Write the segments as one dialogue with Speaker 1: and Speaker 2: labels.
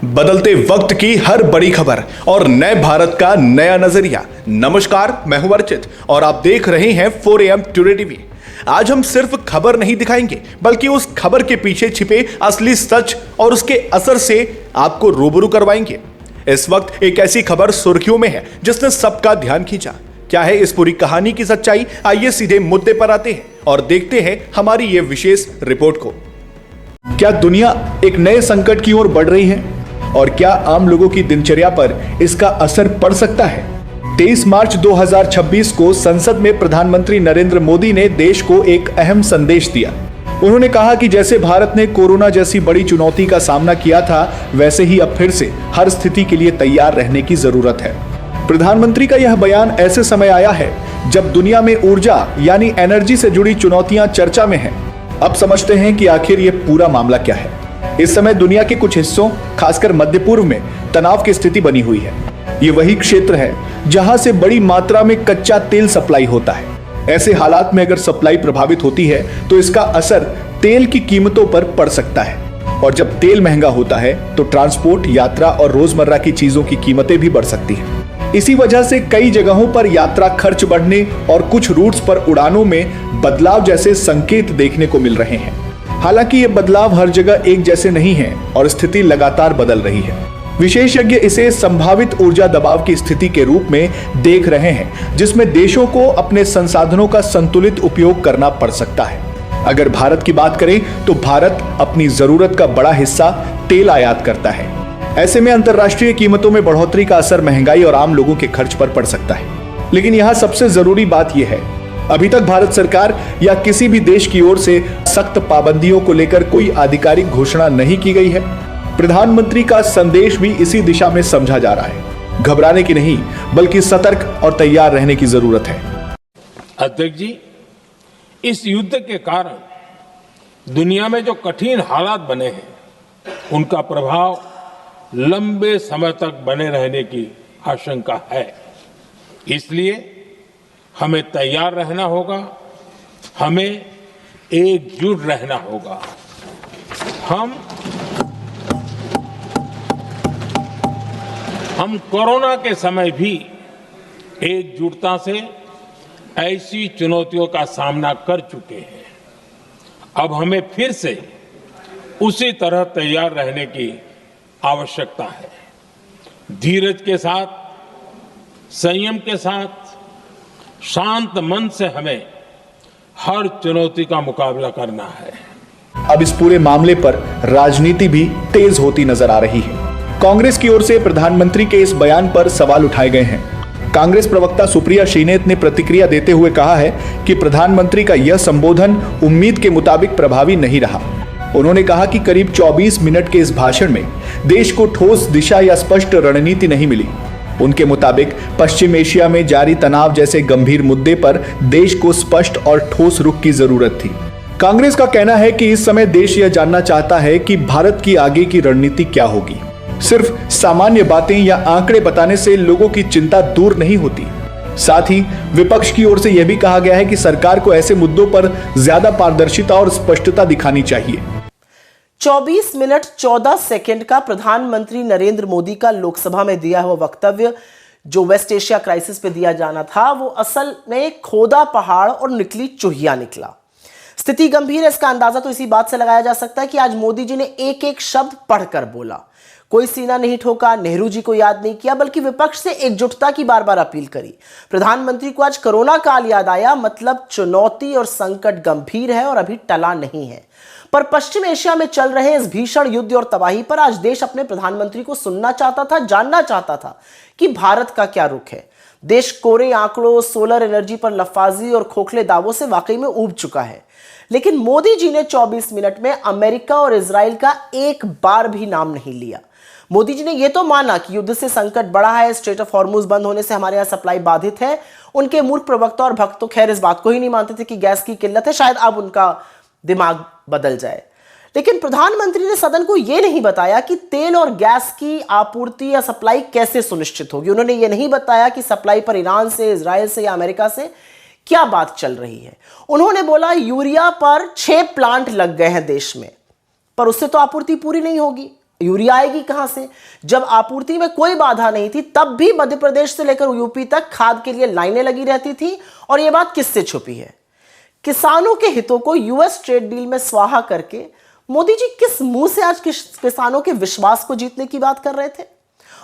Speaker 1: बदलते वक्त की हर बड़ी खबर और नए भारत का नया नजरिया। नमस्कार, मैं हूं अर्चित और आप देख रहे हैं 4 AM टुडे टीवी। आज हम सिर्फ खबर नहीं दिखाएंगे, बल्कि उस खबर के पीछे छिपे असली सच और उसके असर से आपको रूबरू करवाएंगे। इस वक्त एक ऐसी खबर सुर्खियों में है जिसने सबका ध्यान खींचा। क्या है इस पूरी कहानी की सच्चाई? आइए सीधे मुद्दे पर आते हैं और देखते हैं हमारी ये विशेष रिपोर्ट को। क्या दुनिया एक नए संकट की ओर बढ़ रही है और क्या आम लोगों की दिनचर्या पर इसका असर पड़ सकता है? 23 मार्च 2026 को संसद में प्रधानमंत्री नरेंद्र मोदी ने देश को एक अहम संदेश दिया। उन्होंने कहा कि जैसे भारत ने कोरोना जैसी बड़ी चुनौती का सामना किया था, वैसे ही अब फिर से हर स्थिति के लिए तैयार रहने की जरूरत है। प्रधानमंत्री का यह बयान ऐसे समय आया है जब दुनिया में ऊर्जा यानी एनर्जी से जुड़ी चुनौतियां चर्चा में हैं। अब समझते हैं कि आखिर ये पूरा मामला क्या है। इस समय दुनिया के कुछ हिस्सों, खासकर मध्य पूर्व में तनाव की स्थिति बनी हुई है। ये वही क्षेत्र है जहां से बड़ी मात्रा में कच्चा तेल सप्लाई होता है। ऐसे हालात में अगर सप्लाई प्रभावित होती है तो इसका असर तेल की कीमतों पर पड़ सकता है, और जब तेल महंगा होता है तो ट्रांसपोर्ट, यात्रा और रोजमर्रा की चीजों की कीमतें भी बढ़ सकती हैं। इसी वजह से कई जगहों पर यात्रा खर्च बढ़ने और कुछ रूट्स पर उड़ानों में बदलाव जैसे संकेत देखने को मिल रहे हैं। हालांकि ये बदलाव हर जगह एक जैसे नहीं हैं और स्थिति लगातार बदल रही है। विशेषज्ञ इसे संभावित ऊर्जा दबाव की स्थिति के रूप में देख रहे हैं, जिसमें देशों को अपने संसाधनों का संतुलित उपयोग करना पड़ सकता है। अगर भारत की बात करें तो भारत अपनी जरूरत का बड़ा हिस्सा तेल आयात करता है। ऐसे में अंतर्राष्ट्रीय कीमतों में बढ़ोतरी का असर महंगाई और आम लोगों के खर्च पर पड़ सकता है। लेकिन यहाँ सबसे जरूरी बात यह है, अभी तक भारत सरकार या किसी भी देश की ओर से सख्त पाबंदियों को लेकर कोई आधिकारिक घोषणा नहीं की गई है। प्रधानमंत्री का संदेश भी इसी दिशा में समझा जा रहा है। घबराने की नहीं, बल्कि सतर्क और तैयार रहने की जरूरत है।
Speaker 2: अध्यक्ष जी, इस युद्ध के कारण दुनिया में जो कठिन हालात बने हैं, उनका प्रभाव लंबे समय तक बने रहने की आशंका है। इसलिए हमें तैयार रहना होगा, हमें एकजुट रहना होगा। हम कोरोना के समय भी एकजुटता से ऐसी चुनौतियों का सामना कर चुके हैं। अब हमें फिर से उसी तरह तैयार रहने की आवश्यकता है। धीरज के साथ, संयम के साथ, शांत मन से हमें हर चुनौती का मुकाबला करना है।
Speaker 1: अब इस पूरे मामले पर राजनीति भी तेज होती नजर आ रही है। कांग्रेस की ओर से प्रधानमंत्री के इस बयान पर सवाल उठाए गए हैं। कांग्रेस प्रवक्ता सुप्रिया श्रीनेत ने प्रतिक्रिया देते हुए कहा है कि प्रधानमंत्री का यह संबोधन उम्मीद के मुताबिक प्रभावी नहीं रहा। उन्होंने कहा कि करीब 24 मिनट के इस भाषण में देश को ठोस दिशा या स्पष्ट रणनीति नहीं मिली। उनके मुताबिक पश्चिम एशिया में जारी तनाव जैसे गंभीर मुद्दे पर देश को स्पष्ट और ठोस रुख की जरूरत थी। कांग्रेस का कहना है कि इस समय देश यह जानना चाहता है कि भारत की आगे की रणनीति क्या होगी। सिर्फ सामान्य बातें या आंकड़े बताने से लोगों की चिंता दूर नहीं होती। साथ ही विपक्ष की ओर से यह भी कहा गया है कि सरकार को ऐसे मुद्दों पर ज्यादा पारदर्शिता और स्पष्टता दिखानी चाहिए।
Speaker 3: 24 मिनट 14 सेकंड का प्रधानमंत्री नरेंद्र मोदी का लोकसभा में दिया हुआ वक्तव्य, जो वेस्ट एशिया क्राइसिस पे दिया जाना था, वो असल में खोदा पहाड़ और निकली चूहिया निकला। स्थिति गंभीर है, इसका अंदाजा तो इसी बात से लगाया जा सकता है कि आज मोदी जी ने एक एक शब्द पढ़कर बोला। कोई सीना नहीं ठोका, नेहरू जी को याद नहीं किया, बल्कि विपक्ष से एकजुटता की बार बार अपील करी। प्रधानमंत्री को आज कोरोना काल याद आया, मतलब चुनौती और संकट गंभीर है और अभी टला नहीं है। पर पश्चिम एशिया में चल रहे इस भीषण युद्ध और तबाही पर आज देश अपने प्रधानमंत्री को सुनना चाहता था, जानना चाहता था कि भारत का क्या रुख है। देश कोरे आंकड़ों, सोलर एनर्जी पर लफाजी और खोखले दावों से वाकई में ऊब चुका है। लेकिन मोदी जी ने 24 मिनट में अमेरिका और इजराइल का एक बार भी नाम नहीं लिया। मोदी जी ने यह तो माना कि युद्ध से संकट बढ़ा है, स्ट्रेट ऑफ हॉर्मुज बंद होने से हमारे यहां सप्लाई बाधित है। उनके मूर्ख प्रवक्ता और भक्त तो खैर इस बात को ही नहीं मानते थे कि गैस की किल्लत है, शायद अब उनका दिमाग बदल जाए। लेकिन प्रधानमंत्री ने सदन को यह नहीं बताया कि तेल और गैस की आपूर्ति या सप्लाई कैसे सुनिश्चित होगी। उन्होंने यह नहीं बताया कि सप्लाई पर ईरान से, इजराइल से या अमेरिका से क्या बात चल रही है। उन्होंने बोला यूरिया पर 6 प्लांट लग गए हैं देश में, पर उससे तो आपूर्ति पूरी नहीं होगी। यूरिया आएगी कहां से? जब आपूर्ति में कोई बाधा नहीं थी तब भी मध्य प्रदेश से लेकर यूपी तक खाद के लिए लाइनें लगी रहती थी। और यह बात किससे छुपी है? किसानों के हितों को यूएस ट्रेड डील में स्वाहा करके मोदी जी किस मुंह से आज किसानों के विश्वास को जीतने की बात कर रहे थे?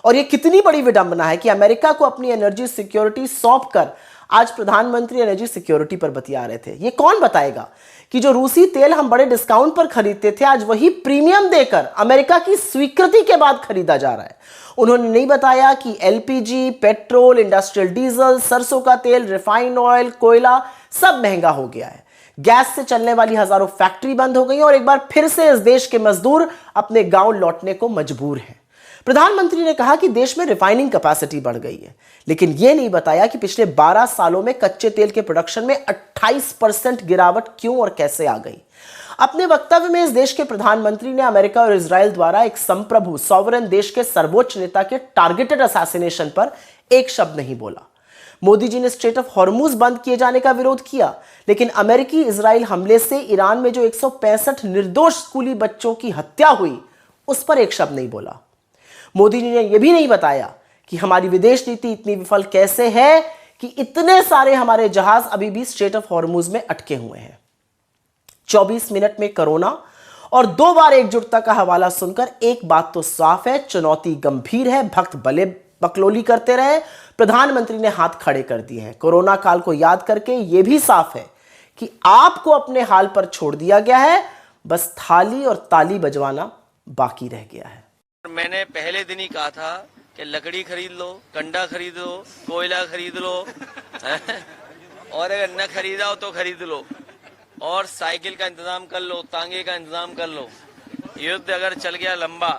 Speaker 3: और यह कितनी बड़ी विडंबना है कि अमेरिका को अपनी एनर्जी सिक्योरिटी सौंपकर आज प्रधानमंत्री एनर्जी सिक्योरिटी पर बतिया रहे थे। यह कौन बताएगा कि जो रूसी तेल हम बड़े डिस्काउंट पर खरीदते थे आज वही प्रीमियम देकर अमेरिका की स्वीकृति के बाद खरीदा जा रहा है। उन्होंने नहीं बताया कि एलपीजी, पेट्रोल, इंडस्ट्रियल डीजल, सरसों का तेल, रिफाइंड ऑयल, कोयला सब महंगा हो गया है। गैस से चलने वाली हजारों फैक्ट्री बंद हो गई और एक बार फिर से इस देश के मजदूर अपने गांव लौटने को मजबूर हैं। प्रधानमंत्री ने कहा कि देश में रिफाइनिंग कैपेसिटी बढ़ गई है, लेकिन यह नहीं बताया कि पिछले 12 सालों में कच्चे तेल के प्रोडक्शन में 28% गिरावट क्यों और कैसे आ गई। अपने वक्तव्य में इस देश के प्रधानमंत्री ने अमेरिका और इजराइल द्वारा एक संप्रभु सॉवरेन देश के सर्वोच्च नेता के टारगेटेड असैसिनेशन पर एक शब्द नहीं बोला। मोदी जी ने स्ट्रेट ऑफ हॉर्मुज बंद किए जाने का विरोध किया, लेकिन अमेरिकी इजराइल हमले से ईरान में जो 165 निर्दोष स्कूली बच्चों की हत्या हुई उस पर एक शब्द नहीं बोला। मोदी जी ने यह भी नहीं बताया कि हमारी विदेश नीति इतनी विफल कैसे है कि इतने सारे हमारे जहाज अभी भी स्ट्रेट ऑफ हॉर्मुज में अटके हुए हैं। 24 मिनट में कोरोना और 2 बार एकजुटता का हवाला सुनकर एक बात तो साफ है, चुनौती गंभीर है। भक्त भले बकलोली करते रहे, प्रधानमंत्री ने हाथ खड़े कर दिए हैं। कोरोना काल को याद करके यह भी साफ है कि आपको अपने हाल पर छोड़ दिया गया है, बस थाली और ताली बजवाना बाकी रह गया है।
Speaker 4: मैंने पहले दिन ही कहा था कि लकड़ी खरीद लो, कंडा खरीद लो, कोयला खरीद लो और अगर न खरीदा हो तो खरीद लो और साइकिल का इंतजाम कर लो, तांगे का इंतजाम कर लो। युद्ध अगर चल गया लंबा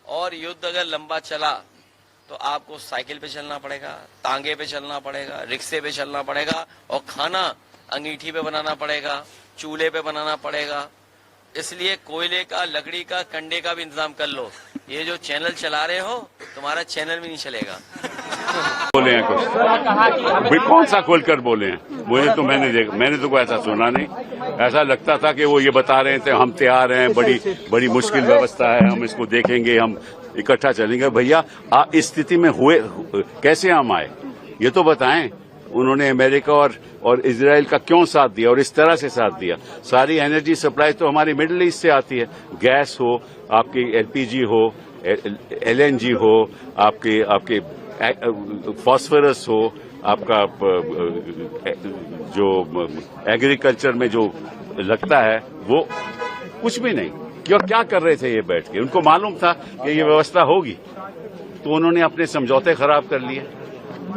Speaker 4: और युद्ध अगर लंबा चला तो आपको साइकिल पे चलना पड़ेगा, तांगे पे चलना पड़ेगा, रिक्शे पे चलना पड़ेगा और खाना अंगीठी पे बनाना पड़ेगा, चूल्हे पे बनाना पड़ेगा। इसलिए कोयले का, लकड़ी का, कंडे का भी इंतजाम कर लो। ये जो चैनल चला रहे हो तुम्हारा चैनल भी नहीं चलेगा।
Speaker 5: बोले हैं कुछ भी, कौन सा खोलकर बोले हैं? मुझे तो मैंने तो कोई ऐसा सुना नहीं। ऐसा लगता था कि वो ये बता रहे थे हम तैयार हैं, बड़ी मुश्किल व्यवस्था है, हम इसको देखेंगे, हम इकट्ठा चलेंगे। भैया इस स्थिति में हुए कैसे हम आए ये तो बताएं। उन्होंने अमेरिका और इजराइल का क्यों साथ दिया और इस तरह से साथ दिया? सारी एनर्जी सप्लाई तो हमारी मिडिल ईस्ट से आती है। गैस हो, आपकी एलपीजी हो, एलएनजी हो, आपके फास्फोरस हो, आपका जो एग्रीकल्चर में जो लगता है वो कुछ भी नहीं। क्यों क्या कर रहे थे ये बैठ के? उनको मालूम था कि ये व्यवस्था होगी, तो उन्होंने अपने समझौते खराब कर लिए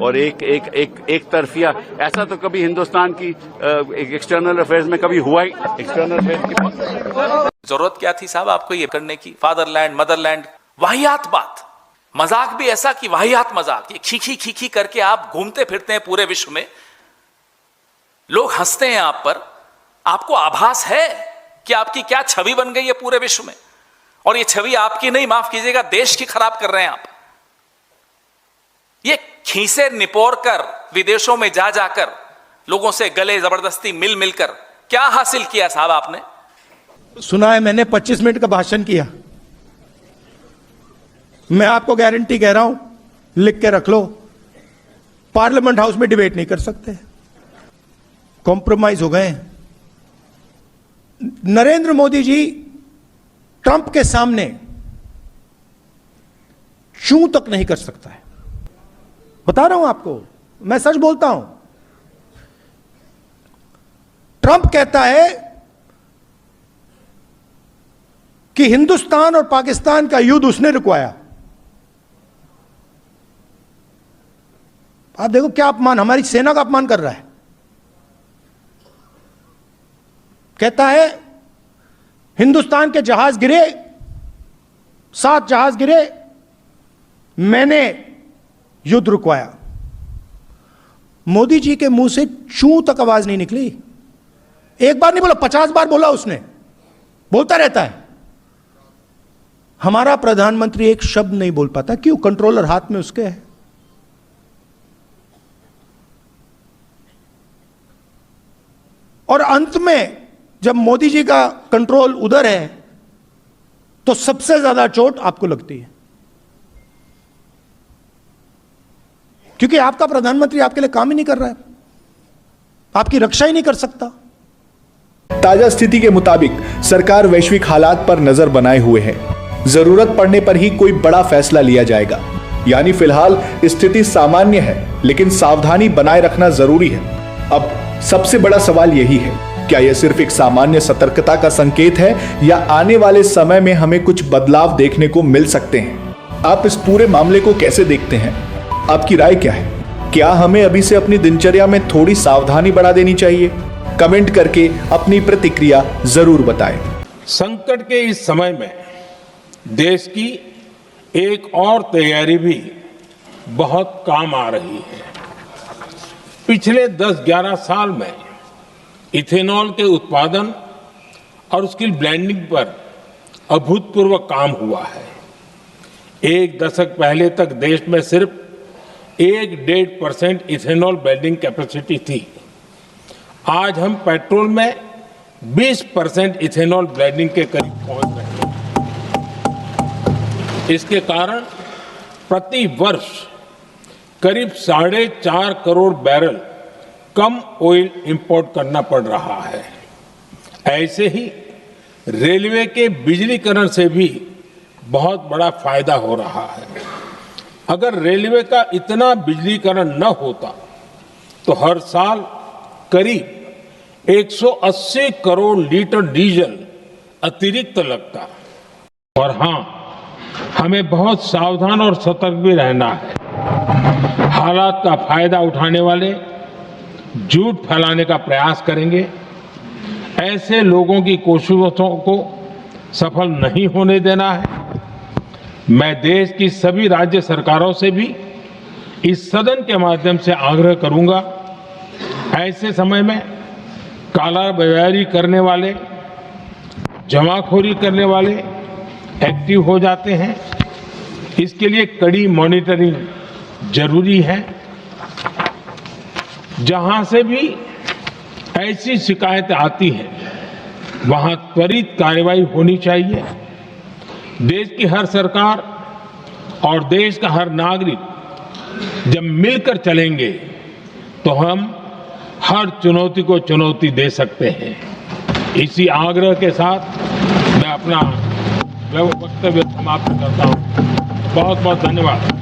Speaker 5: और एक तरफिया। ऐसा तो कभी हिंदुस्तान की एक्सटर्नल अफेयर्स में कभी हुआ ही। एक्सटर्नल अफेयर्स की
Speaker 6: जरूरत क्या थी साहब आपको ये करने की? फादरलैंड, मदरलैंड, वाहियात बात, मजाक भी ऐसा कि वाहियात मजाक। ये खीखी करके आप घूमते फिरते हैं पूरे विश्व में, लोग हंसते हैं आप पर। आपको आभास है कि आपकी क्या छवि बन गई है पूरे विश्व में? और ये छवि आपकी नहीं, माफ कीजिएगा, देश की खराब कर रहे हैं आप। ये खीसे निपोर कर विदेशों में जा जाकर लोगों से गले जबरदस्ती मिलकर क्या हासिल किया साहब आपने?
Speaker 7: सुना है मैंने 25 मिनट का भाषण किया। मैं आपको गारंटी कह रहा हूं, लिख के रख लो, पार्लियामेंट हाउस में डिबेट नहीं कर सकते। कॉम्प्रोमाइज हो गए। नरेंद्र मोदी जी ट्रंप के सामने चूं तक नहीं कर सकता है। बता रहा हूं आपको, मैं सच बोलता हूं। ट्रंप कहता है कि हिंदुस्तान और पाकिस्तान का युद्ध उसने रुकवाया। आप देखो क्या अपमान, हमारी सेना का अपमान कर रहा है। कहता है हिंदुस्तान के जहाज गिरे, 7 जहाज गिरे, मैंने युद्ध रुकवाया। मोदी जी के मुंह से चूं तक आवाज नहीं निकली। एक बार नहीं बोला, 50 बार बोला उसने, बोलता रहता है। हमारा प्रधानमंत्री एक शब्द नहीं बोल पाता। क्यों? कंट्रोलर हाथ में उसके है। और अंत में जब मोदी जी का कंट्रोल उधर है तो सबसे ज्यादा चोट आपको लगती है, क्योंकि आपका प्रधानमंत्री आपके लिए काम ही नहीं कर रहा है, आपकी रक्षा ही नहीं कर सकता।
Speaker 1: ताजा स्थिति के मुताबिक सरकार वैश्विक हालात पर नजर बनाए हुए है। जरूरत पड़ने पर ही कोई बड़ा फैसला लिया जाएगा। यानी फिलहाल स्थिति सामान्य है, लेकिन सावधानी बनाए रखना जरूरी है। अब सबसे बड़ा सवाल यही है, क्या यह सिर्फ एक सामान्य सतर्कता का संकेत है या आने वाले समय में हमें कुछ बदलाव देखने को मिल सकते हैं? आप इस पूरे मामले को कैसे देखते हैं? आपकी राय क्या है? क्या हमें अभी से अपनी दिनचर्या में थोड़ी सावधानी बढ़ा देनी चाहिए? कमेंट करके अपनी प्रतिक्रिया जरूर बताएं।
Speaker 2: संकट के इस समय में देश की एक और तैयारी भी बहुत काम आ रही है। पिछले 10-11 साल में इथेनॉल के उत्पादन और उसकी ब्लेंडिंग पर अभूतपूर्व काम हुआ है। एक दशक पहले तक देश में सिर्फ 1-1.5% इथेनॉल ब्लेंडिंग कैपेसिटी थी। आज हम पेट्रोल में 20% इथेनॉल ब्लेंडिंग के करीब पहुंच रहे हैं। इसके कारण प्रति वर्ष करीब 4.5 करोड़ बैरल कम ऑयल इंपोर्ट करना पड़ रहा है। ऐसे ही रेलवे के बिजलीकरण से भी बहुत बड़ा फायदा हो रहा है। अगर रेलवे का इतना बिजलीकरण न होता तो हर साल करीब 180 करोड़ लीटर डीजल अतिरिक्त लगता। और हाँ, हमें बहुत सावधान और सतर्क भी रहना है। हालात का फायदा उठाने वाले झूठ फैलाने का प्रयास करेंगे। ऐसे लोगों की कोशिशों को सफल नहीं होने देना है। मैं देश की सभी राज्य सरकारों से भी इस सदन के माध्यम से आग्रह करूंगा, ऐसे समय में कालाबाजारी करने वाले, जमाखोरी करने वाले एक्टिव हो जाते हैं। इसके लिए कड़ी मॉनिटरिंग जरूरी है। जहां से भी ऐसी शिकायतें आती हैं, वहां त्वरित कार्रवाई होनी चाहिए। देश की हर सरकार और देश का हर नागरिक जब मिलकर चलेंगे तो हम हर चुनौती को चुनौती दे सकते हैं। इसी आग्रह के साथ मैं अपना वक्तव्य समाप्त करता हूं। बहुत बहुत धन्यवाद।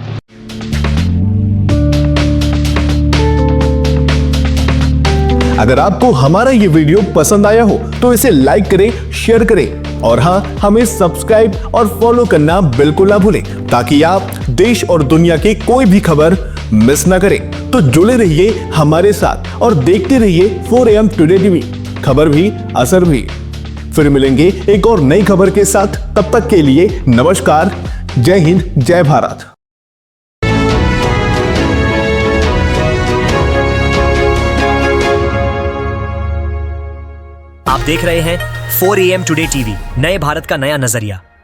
Speaker 1: अगर आपको हमारा ये वीडियो पसंद आया हो तो इसे लाइक करें, शेयर करें और हाँ, हमें सब्सक्राइब और फॉलो करना बिल्कुल ना भूलें, ताकि आप देश और दुनिया की कोई भी खबर मिस ना करें। तो जुड़े रहिए हमारे साथ और देखते रहिए 4AM टुडे टीवी, खबर भी असर भी। फिर मिलेंगे एक और नई खबर के साथ। तब तक के लिए नमस्कार, जय हिंद, जय भारत।
Speaker 8: आप देख रहे हैं 4AM टुडे टीवी, नए भारत का नया नजरिया।